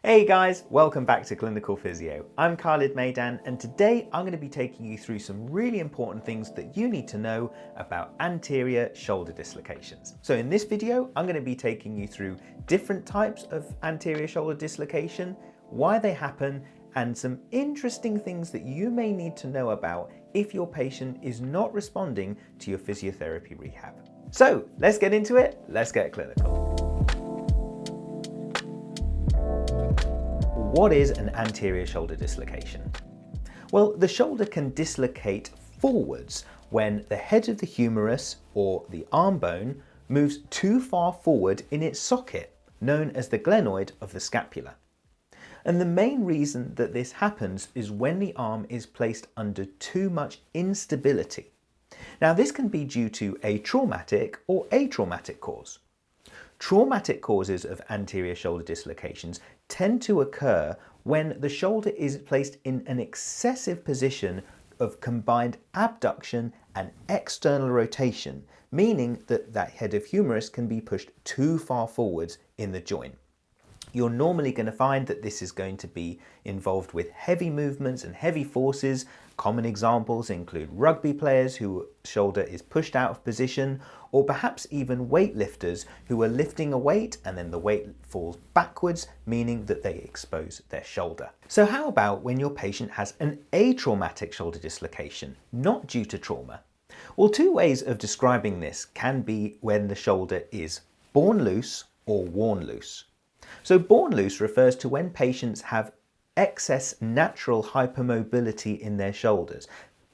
Hey guys, welcome back to Clinical Physio. I'm Khalid Maidan, and today I'm going to be taking you through some really important things that you need to know about anterior shoulder dislocations. So in this video, I'm going to be taking you through different types of anterior shoulder dislocation, why they happen, and some interesting things that you may need to know about if your patient is not responding to your physiotherapy rehab. So let's get into it, let's get clinical. What is an anterior shoulder dislocation? Well, the shoulder can dislocate forwards when the head of the humerus or the arm bone moves too far forward in its socket, known as the glenoid of the scapula. And the main reason that this happens is when the arm is placed under too much instability. Now, this can be due to a traumatic or atraumatic cause. Traumatic causes of anterior shoulder dislocations tend to occur when the shoulder is placed in an excessive position of combined abduction and external rotation, meaning that that head of humerus can be pushed too far forwards in the joint. You're normally going to find that this is going to be involved with heavy movements and heavy forces. Common examples include rugby players whose shoulder is pushed out of position, or perhaps even weightlifters who are lifting a weight and then the weight falls backwards, meaning that they expose their shoulder. So how about when your patient has an atraumatic shoulder dislocation, not due to trauma? Well, two ways of describing this can be when the shoulder is born loose or worn loose. So born loose refers to when patients have excess natural hypermobility in their shoulders,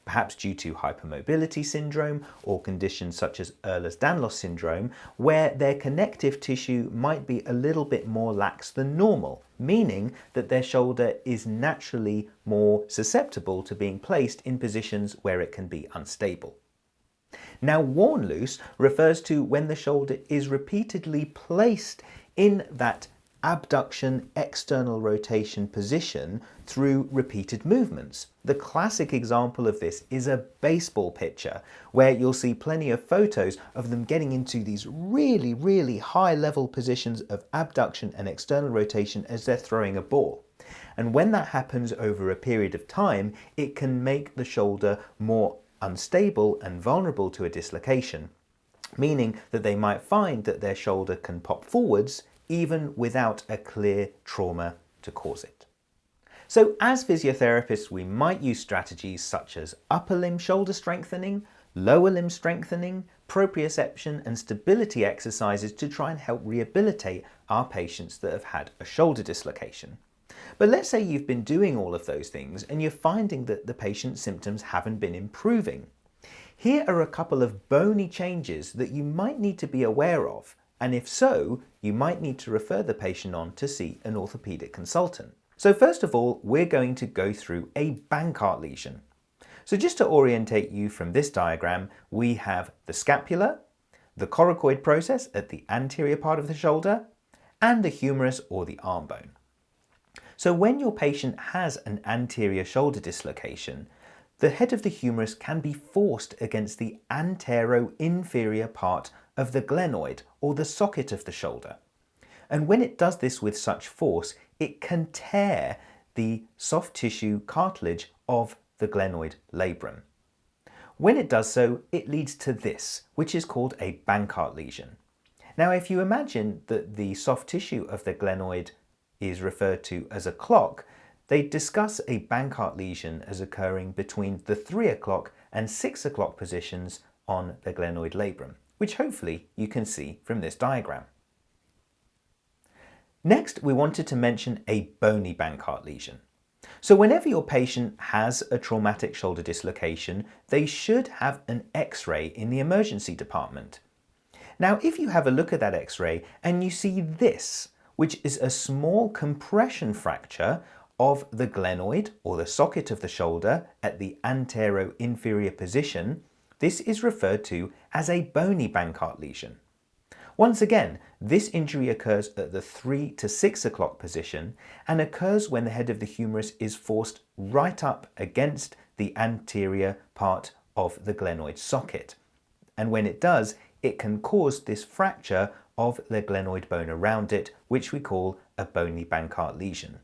perhaps due to hypermobility syndrome or conditions such as Ehlers-Danlos syndrome, where their connective tissue might be a little bit more lax than normal, meaning that their shoulder is naturally more susceptible to being placed in positions where it can be unstable. Now, worn loose refers to when the shoulder is repeatedly placed in that abduction external rotation position through repeated movements. The classic example of this is a baseball pitcher, where you'll see plenty of photos of them getting into these really high level positions of abduction and external rotation as they're throwing a ball. And when that happens over a period of time, it can make the shoulder more unstable and vulnerable to a dislocation, meaning that they might find that their shoulder can pop forwards even without a clear trauma to cause it. So as physiotherapists, we might use strategies such as upper limb shoulder strengthening, lower limb strengthening, proprioception and stability exercises to try and help rehabilitate our patients that have had a shoulder dislocation. But let's say you've been doing all of those things and you're finding that the patient's symptoms haven't been improving. Here are a couple of bony changes that you might need to be aware of, and if so, you might need to refer the patient on to see an orthopedic consultant. So first of all, we're going to go through a Bankart lesion. So just to orientate you from this diagram, we have the scapula, the coracoid process at the anterior part of the shoulder, and the humerus or the arm bone. So when your patient has an anterior shoulder dislocation, the head of the humerus can be forced against the antero-inferior part of the glenoid or the socket of the shoulder. And when it does this with such force, it can tear the soft tissue cartilage of the glenoid labrum. When it does so, it leads to this, which is called a Bankart lesion. Now, if you imagine that the soft tissue of the glenoid is referred to as a clock, they discuss a Bankart lesion as occurring between the 3 o'clock and 6 o'clock positions on the glenoid labrum, which hopefully you can see from this diagram. Next, we wanted to mention a bony Bankart lesion. So whenever your patient has a traumatic shoulder dislocation, they should have an X-ray in the emergency department. Now, if you have a look at that X-ray and you see this, which is a small compression fracture of the glenoid or the socket of the shoulder at the antero-inferior position, this is referred to as a bony Bankart lesion. Once again, this injury occurs at the 3 to 6 o'clock position and occurs when the head of the humerus is forced right up against the anterior part of the glenoid socket. And when it does, it can cause this fracture of the glenoid bone around it, which we call a bony Bankart lesion.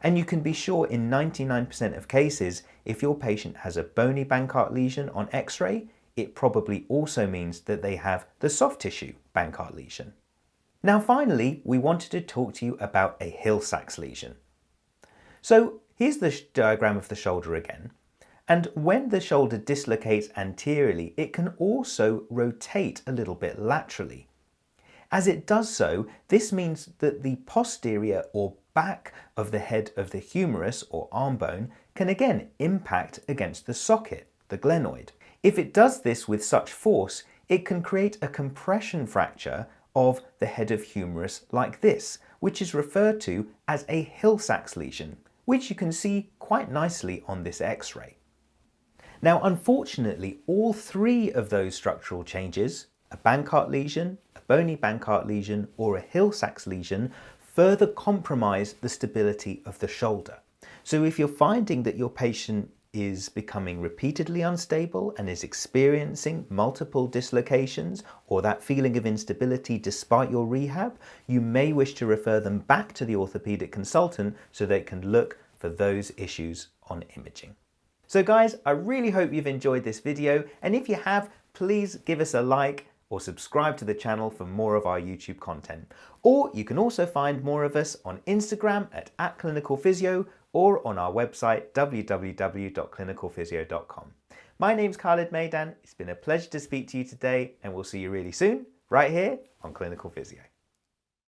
And you can be sure in 99% of cases, if your patient has a bony Bankart lesion on X-ray, it probably also means that they have the soft tissue Bankart lesion. Now finally, we wanted to talk to you about a Hill-Sachs lesion. So here's the diagram of the shoulder again. And when the shoulder dislocates anteriorly, it can also rotate a little bit laterally. As it does so, this means that the posterior or back of the head of the humerus or arm bone can again impact against the socket, the glenoid. If it does this with such force, it can create a compression fracture of the head of humerus like this, which is referred to as a Hill-Sachs lesion, which you can see quite nicely on this X-ray. Now, unfortunately, all three of those structural changes, a Bankart lesion, a bony Bankart lesion, or a Hill-Sachs lesion, further compromise the stability of the shoulder. So if you're finding that your patient is becoming repeatedly unstable and is experiencing multiple dislocations or that feeling of instability despite your rehab, you may wish to refer them back to the orthopedic consultant so they can look for those issues on imaging. So guys, I really hope you've enjoyed this video, and if you have, please give us a like or subscribe to the channel for more of our YouTube content. Or you can also find more of us on Instagram at @clinicalphysio or on our website www.clinicalphysio.com. My name's Khalid Maidan. It's been a pleasure to speak to you today, and we'll see you really soon right here on Clinical Physio.